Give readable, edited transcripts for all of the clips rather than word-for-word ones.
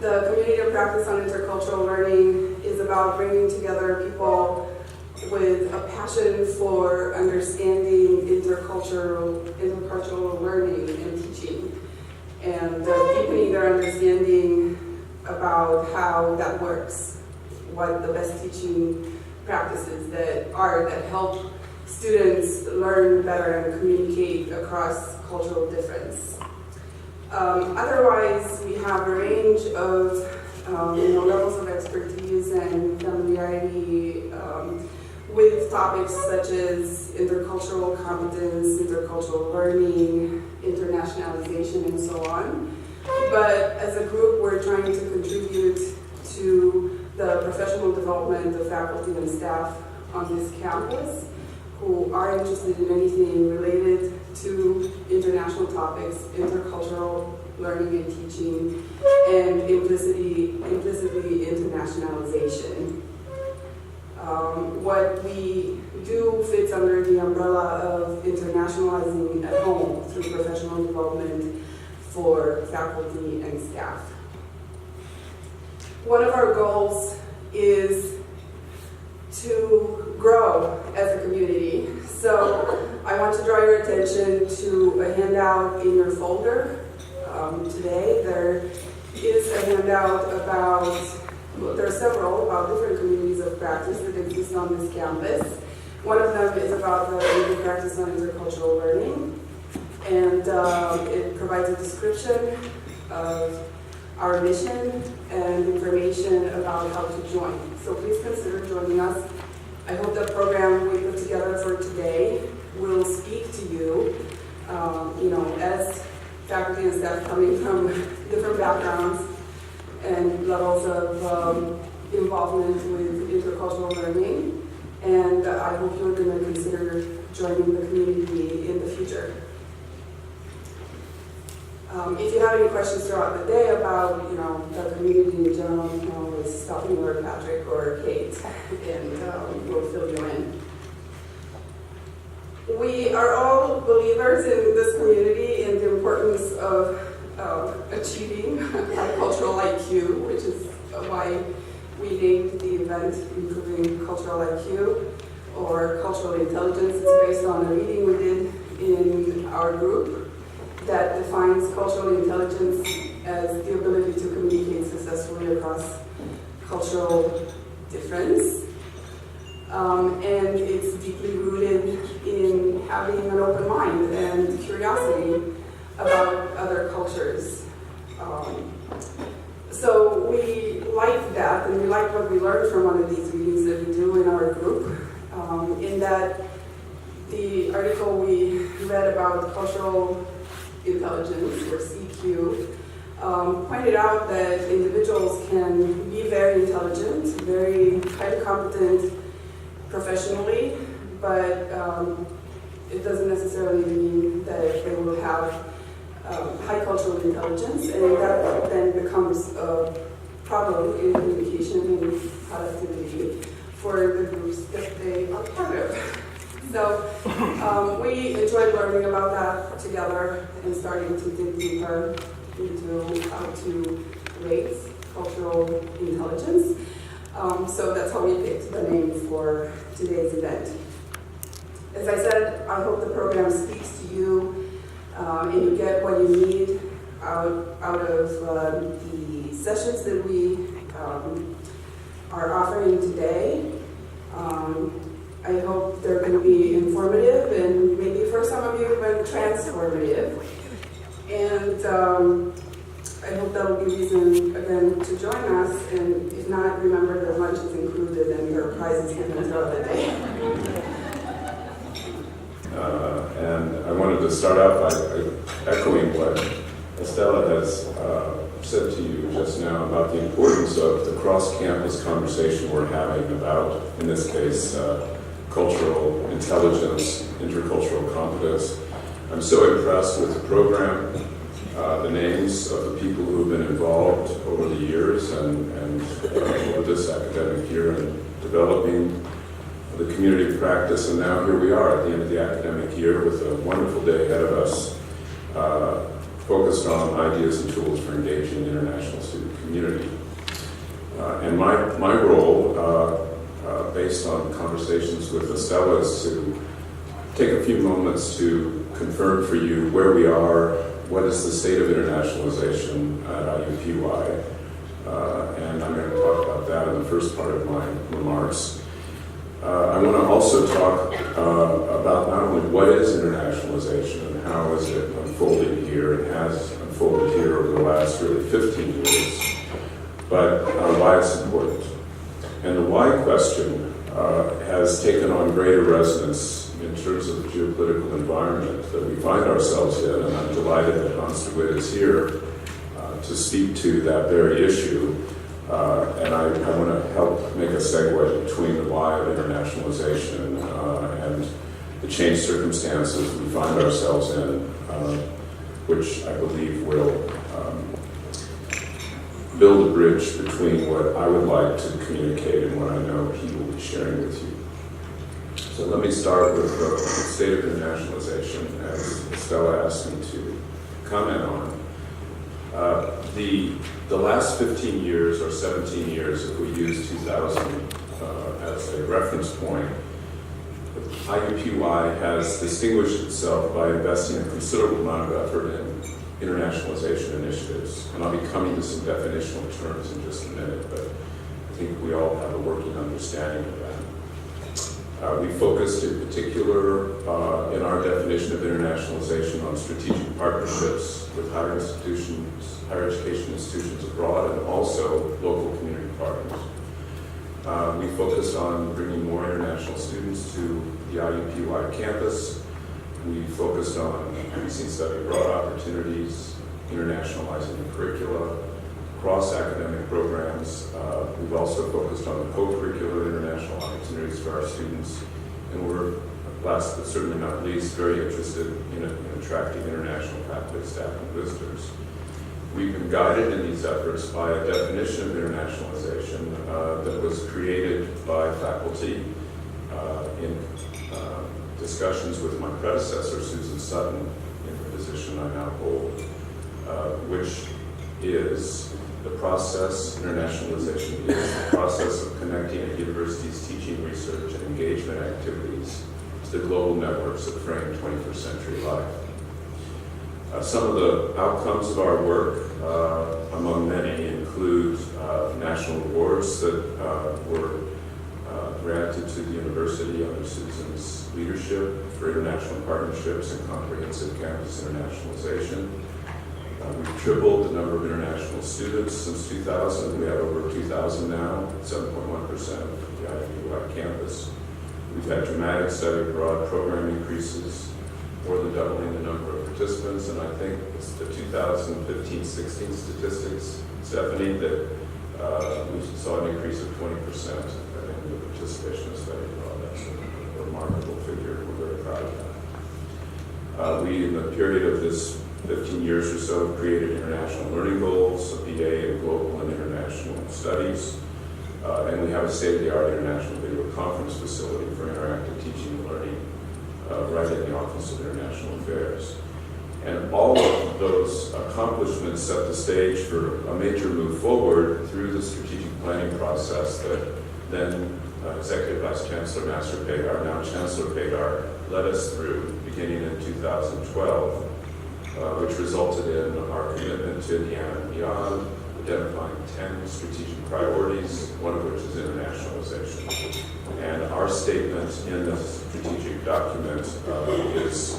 The community of practice on intercultural learning is about bringing together people with a passion for understanding intercultural learning and teaching, and deepening their understanding about how that works, what the best teaching practices that help students learn better and communicate across cultural difference. Otherwise, we have a range of levels of expertise and familiarity with topics such as intercultural competence, intercultural learning, internationalization, and so on. But as a group, we're trying to contribute to the professional development of faculty and staff on this campus who are interested in anything related to international topics, intercultural learning and teaching, and implicitly internationalization. What we do fits under the umbrella of internationalizing at home through professional development for faculty and staff. One of our goals is to grow as a community. So I want to draw your attention to a handout in your folder today. There is a handout there are several about different communities of practice that exist on this campus. One of them is about the community of practice on intercultural learning, and it provides a description of our mission and information about how to join. So please consider joining us. I hope the program we put together for today will speak to you, as faculty and staff coming from different backgrounds and levels of involvement with intercultural learning. And I hope you're going to consider joining the community in the future. If you have any questions throughout the day about, the community in general, you can always stop me or Patrick or Kate, and we'll fill you in. We are all believers in this community in the importance of achieving cultural IQ, which is why we named the event Improving Cultural IQ, or Cultural Intelligence. It's based on a reading we did in our group that defines cultural intelligence as the ability to communicate successfully across cultural difference. And it's deeply rooted in having an open mind and curiosity about other cultures. So we like that, and we like what we learned from one of these readings that we do in our group, in that the article we read about cultural intelligence, or CQ, pointed out that individuals can be very intelligent, very highly competent professionally, but it doesn't necessarily mean that they will have high cultural intelligence, and that then becomes a problem in communication and productivity for the groups that they are part of. So we enjoyed learning about that together and starting to dig deeper into how to rate cultural intelligence. So that's how we picked the name for today's event. As I said, I hope the program speaks to you and you get what you need out of the sessions that we are offering today. I hope they're going to be informative and maybe for some of you even transformative. And I hope that'll be reason again to join us. And if not, remember that lunch is included and your prize is given throughout the day. And I wanted to start out by echoing what Estela has said to you just now about the importance of the cross-campus conversation we're having about, in this case, cultural intelligence, intercultural competence. I'm so impressed with the program, the names of the people who have been involved over the years and over this academic year in developing the community of practice, and now here we are at the end of the academic year with a wonderful day ahead of us, focused on ideas and tools for engaging international student community. role, based on conversations with Estela, is to take a few moments to confirm for you where we are, what is the state of internationalization at IUPUI, and I'm going to talk about that in the first part of my remarks. I want to also talk about not only what is internationalization and how is it unfolding here, and has unfolded here over the last really 15 years, but why it's important. And the why question has taken on greater resonance in terms of the geopolitical environment that we find ourselves in, and I'm delighted that Hans de Witt is here to speak to that very issue. And I want to help make a segue between the why of internationalization and the changed circumstances we find ourselves in, which I believe will build a bridge between what I would like to communicate and what I know he will be sharing with you. So let me start with the state of internationalization, as Estela asked me to comment on. The last 15 years or 17 years, if we use 2000 as a reference point, IUPUI has distinguished itself by investing a considerable amount of effort in internationalization initiatives. And I'll be coming to some definitional terms in just a minute, but I think we all have a working understanding of that. We focused in particular in our definition of internationalization on strategic partnerships with higher institutions, higher education institutions abroad, and also local community partners. We focused on bringing more international students to the IUPUI campus. We focused on increasing study abroad opportunities, internationalizing the curricula, cross-academic programs. We've also focused on the co-curricular international opportunities for our students. And we're, last but certainly not least, very interested in attracting international faculty, staff, and visitors. We've been guided in these efforts by a definition of internationalization that was created by faculty in discussions with my predecessor, Susan Sutton, in the position I now hold, which is the process, internationalization is the process of connecting a university's teaching, research, and engagement activities to the global networks that frame 21st century life. Some of the outcomes of our work, among many, include national awards that were granted to the university under Susan's leadership for international partnerships and comprehensive campus internationalization. We've tripled the number of international students since 2000. We have over 2,000 now, 7.1% of the IUPUI campus. We've had dramatic study abroad program increases, more than doubling the number of participants, and I think it's the 2015-16 statistics, Stephanie, that we saw an increase of 20% in the participation of study abroad. That's a remarkable figure. We're very proud of that. We, in the period of this 15 years or so, have created international learning goals, a BA in global and international studies, and we have a state-of-the-art international video conference facility for interactive teaching and learning right in the Office of International Affairs. And all of those accomplishments set the stage for a major move forward through the strategic planning process that then Executive Vice Chancellor Master Pagar, now Chancellor Pagar, led us through beginning in 2012, which resulted in our commitment to Indiana and beyond, identifying 10 strategic priorities, one of which is internationalization. And our statement in the strategic document is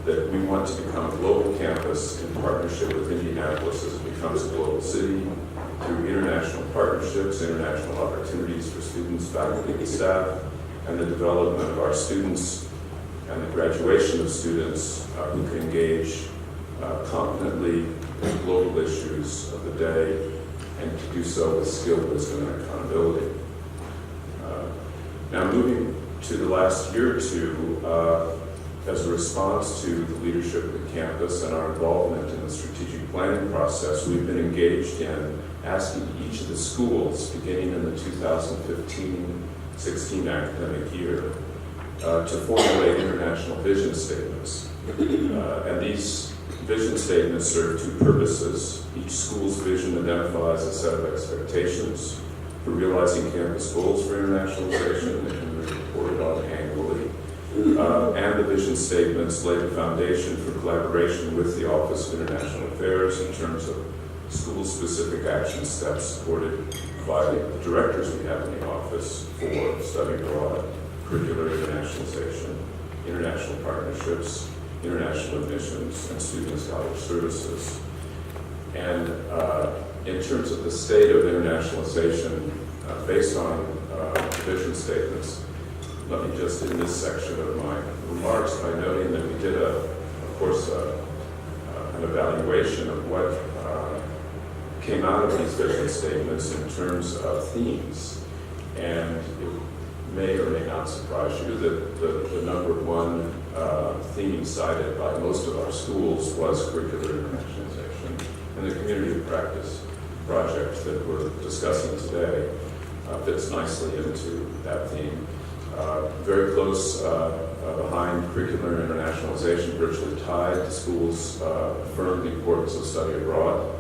that we want to become a global campus in partnership with Indianapolis as it becomes a global city through international partnerships, international opportunities for students, faculty, and staff, and the development of our students and the graduation of students who can engage competently in global issues of the day and to do so with skill, wisdom, and accountability. Now, moving to the last year or two, as a response to the leadership of the campus and our involvement in the strategic planning process, we've been engaged in asking each of the schools, beginning in the 2015-16 academic year, to formulate international vision statements. And these vision statements serve two purposes. Each school's vision identifies a set of expectations We're realizing campus goals for internationalization, and they're reported on annually. And the vision statements lay the foundation for collaboration with the Office of International Affairs in terms of school-specific action steps supported by the directors we have in the office for study abroad, curricular internationalization, international partnerships, international admissions, and student and scholar services. And in terms of the state of internationalization, based on vision statements, let me just in this section of my remarks by noting that we did, of course, an evaluation of what came out of these vision statements in terms of themes. And it may or may not surprise you that the number one theme cited by most of our schools was curricular internationalization. And the community of practice project that we're discussing today fits nicely into that theme. Very close behind curricular internationalization, virtually tied to schools affirm the importance of study abroad,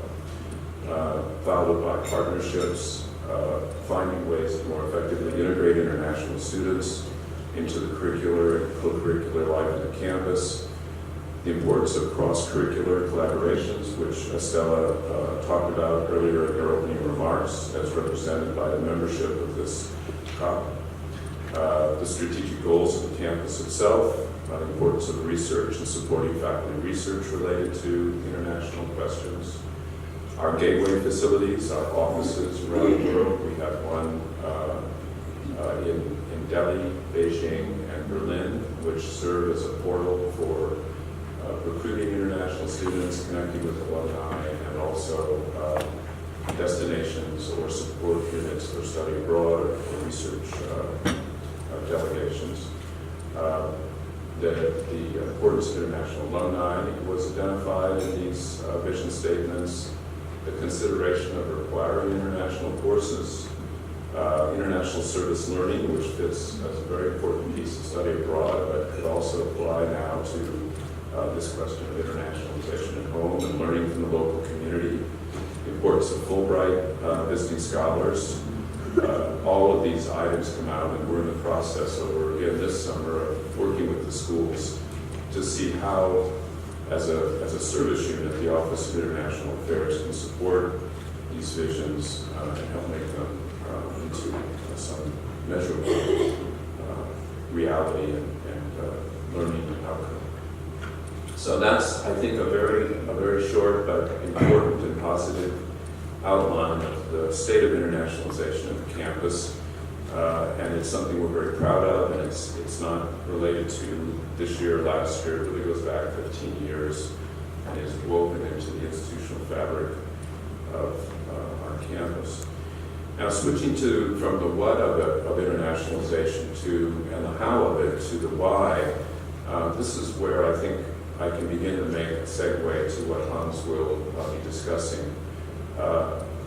followed by partnerships, finding ways to more effectively integrate international students into the curricular and co-curricular life of the campus, the importance of cross-curricular collaborations, which Estela talked about earlier in her opening remarks, as represented by the membership of this COP, the strategic goals of the campus itself, the importance of research and supporting faculty research related to international questions, our gateway facilities, our offices around the world. We have one in Delhi, Beijing, and Berlin, which serve as a portal for recruiting international students, connecting with alumni, and also destinations or support units for study abroad or for research delegations. The importance of international alumni was identified in these vision statements. The consideration of requiring international courses, international service learning, which fits as a very important piece of study abroad, but could also apply now to this question of internationalization at home and learning from the local community. The importance of Fulbright visiting scholars. All of these items come out, and we're in the process over again this summer of working with the schools to see how, as a service unit, the Office of International Affairs can support these visions and help make them into some measurable reality and learning outcome. So that's, I think, a very short but important and positive outline of the state of internationalization of the campus. And it's something we're very proud of, and it's not related to this year, last year. It really goes back 15 years and is woven into the institutional fabric of our campus. Now, switching from the what of internationalization and the how of it to the why, this is where I think I can begin to make a segue to what Hans will be discussing.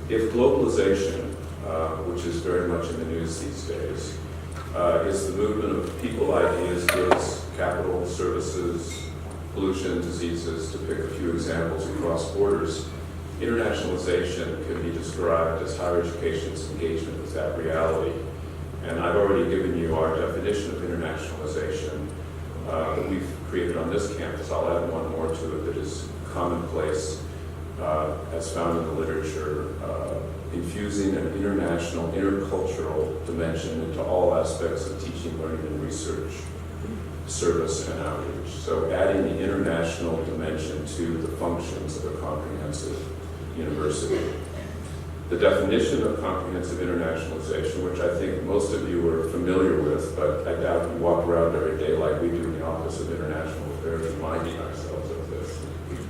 If globalization, which is very much in the news these days, is the movement of people, ideas, goods, capital, services, pollution, diseases, to pick a few examples across borders, internationalization can be described as higher education's engagement with that reality. And I've already given you our definition of internationalization that we've created on this campus. I'll add one more to it that is commonplace, as found in the literature, infusing an international, intercultural dimension into all aspects of teaching, learning, and research, service, and outreach. So adding the international dimension to the functions of a comprehensive university. The definition of comprehensive internationalization, which I think most of you are familiar with, but I doubt you walk around every day like we do in the Office of International Affairs, reminding ourselves of this.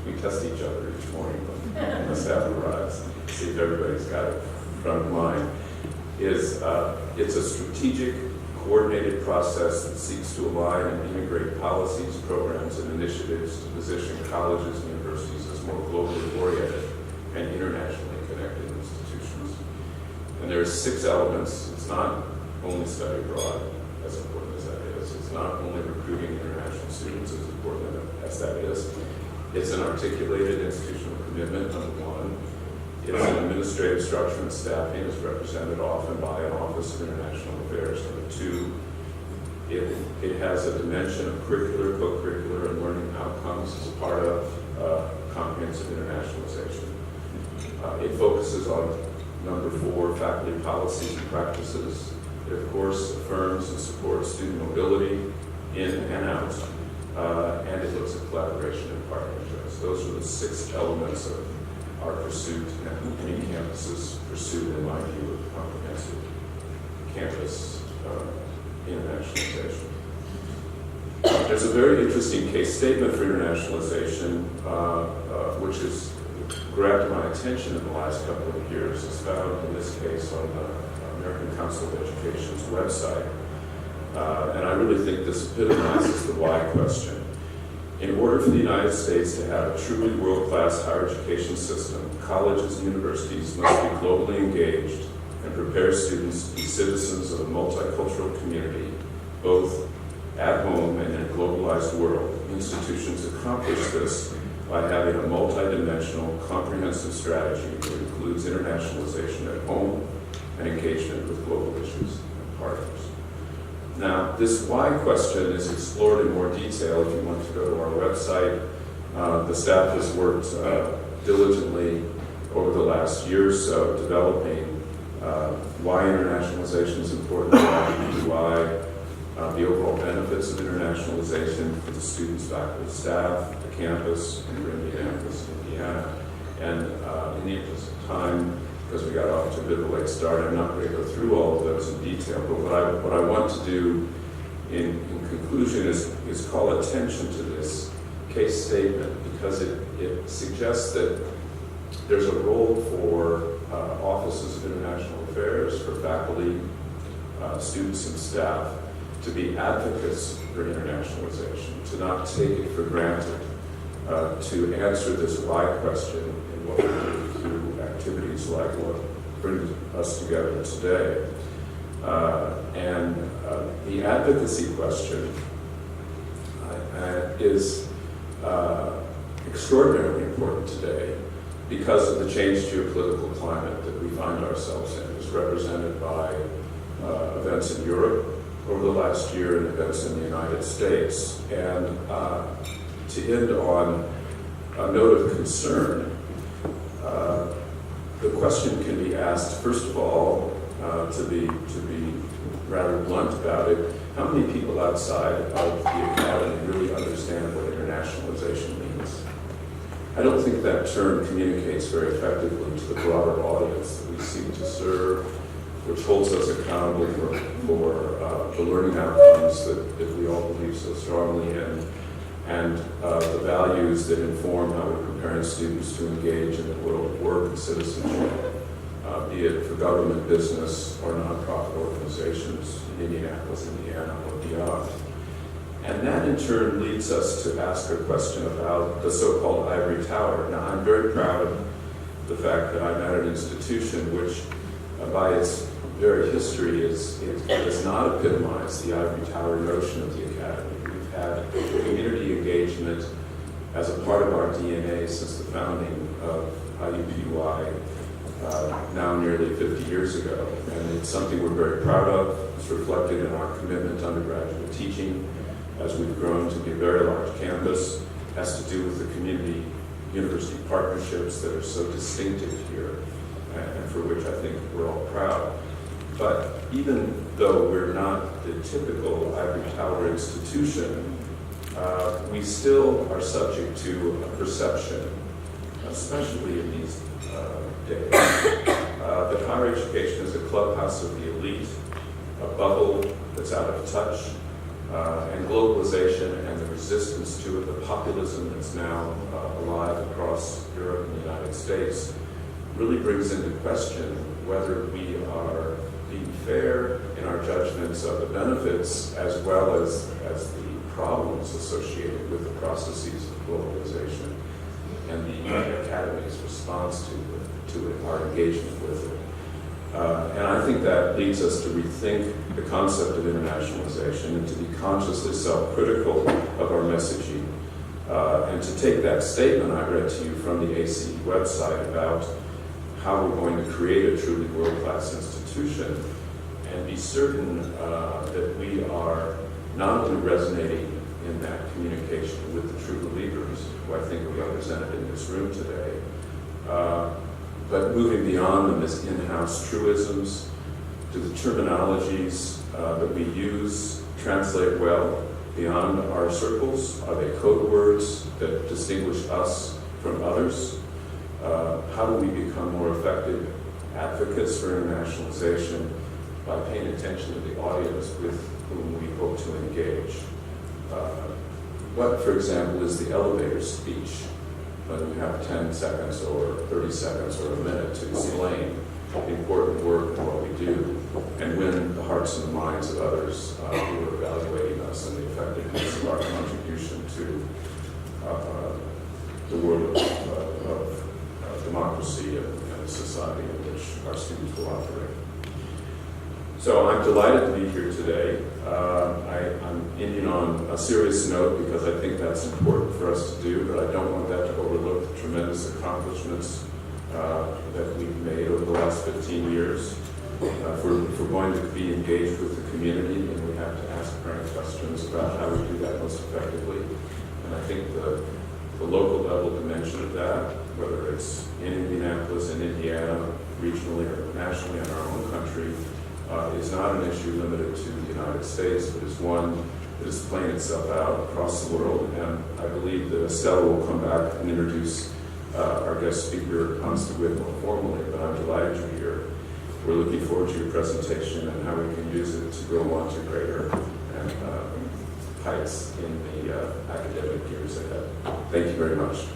We test each other each morning when the staff arrives, see if everybody's got it front of mind. It's a strategic, coordinated process that seeks to align and integrate policies, programs, and initiatives to position colleges and universities as more globally oriented and internationally connected institutions. And there are 6 elements. It's not only study abroad, as important as that is. It's not only recruiting international students, as important as that is. It's an articulated institutional commitment, number 1. It's an administrative structure and staffing is represented often by an Office of International Affairs. Number two, it has a dimension of curricular, co-curricular, and learning outcomes as part of comprehensive internationalization. It focuses on number four, faculty policies and practices. It, of course, affirms and supports student mobility in and out, and it looks at collaboration and partnerships. Those are the 6 elements of our pursuit and any campus's pursuit, in my view, of comprehensive campus internationalization. There's a very interesting case statement for internationalization, which has grabbed my attention in the last couple of years. It's found, in this case, on the American Council of Education's website. And I really think this epitomizes the why question. In order for the United States to have a truly world-class higher education system, colleges and universities must be globally engaged and prepare students to be citizens of a multicultural community, both at home and in a globalized world. Institutions accomplish this by having a multidimensional, comprehensive strategy that includes internationalization at home and engagement with global issues and partners. Now, this why question is explored in more detail if you want to go to our website. The staff has worked diligently over the last year or so developing why internationalization is important, why the overall benefits of internationalization for the students, faculty, staff, the campus, and Indianapolis, Indiana. And in the interest of time, because we got off to a bit of a late start, I'm not going to go through all of those in detail, but what I want to do in conclusion is call attention to this case statement, because it suggests that there's a role for offices of international affairs, for faculty, students, and staff to be advocates for internationalization, to not take it for granted, to answer this why question in what we do through activities like what brings us together today. And the advocacy question is extraordinarily important today because of the changed geopolitical climate that we find ourselves in. It's represented by events in Europe over the last year and events in the United States. And to end on a note of concern, the question can be asked, first of all, to be rather blunt about it, how many people outside of the academy really understand what internationalization means? I don't think that term communicates very effectively to the broader audience that we seek to serve, which holds us accountable for the learning outcomes that we all believe so strongly in, and the values that inform how we're preparing students to engage in the world of work and citizenship, be it for government, business, or nonprofit organizations in Indianapolis, Indiana, or beyond. And that in turn leads us to ask a question about the so-called ivory tower. Now, I'm very proud of the fact that I'm at an institution which, by its very history, does not epitomize the ivory tower notion of the academy. We've had community engagement as a part of our DNA since the founding of IUPUI now nearly 50 years ago. And it's something we're very proud of. It's reflected in our commitment to undergraduate teaching as we've grown to be a very large campus. It has to do with the community university partnerships that are so distinctive here and for which I think we're all proud. But even though we're not the typical ivory tower institution, we still are subject to a perception, especially in these days, that higher education is a clubhouse of the elite, a bubble that's out of touch, and globalization and the resistance to it, the populism that's now alive across Europe and the United States, really brings into question whether we are being fair in our judgments of the benefits as well as the problems associated with the processes of globalization and the academy's response to it, our engagement with it. And I think that leads us to rethink the concept of internationalization and to be consciously self-critical of our messaging. And to take that statement I read to you from the ACE website about how we're going to create a truly world-class institution and be certain that we are not only resonating in that communication with the true believers, who I think are represented in this room today, but moving beyond them as in-house truisms, to the terminologies that we use translate well beyond our circles. Are they code words that distinguish us from others? How do we become more effective advocates for internationalization by paying attention to the audience with whom we hope to engage? What, for example, is the elevator speech when you have 10 seconds or 30 seconds or a minute to explain the important work and what we do and win the hearts and the minds of others who are evaluating us and the effectiveness of our contribution to the world of democracy and society in which our students will operate. So I'm delighted to be here today. I'm ending on a serious note because I think that's important for us to do, but I don't want that to overlook the tremendous accomplishments that we've made over the last 15 years. If we're going to be engaged with the community, and we have to ask current questions about how we do that most effectively. And I think the local level dimension of that, whether it's in Indianapolis, in Indiana, regionally or nationally in our own country, is not an issue limited to the United States, but is one that is playing itself out across the world. And I believe that Estela will come back and introduce our guest speaker, Hans de Witt, more formally, but I'm delighted you're here. We're looking forward to your presentation and how we can use it to go on to greater heights in the academic years ahead. Thank you very much.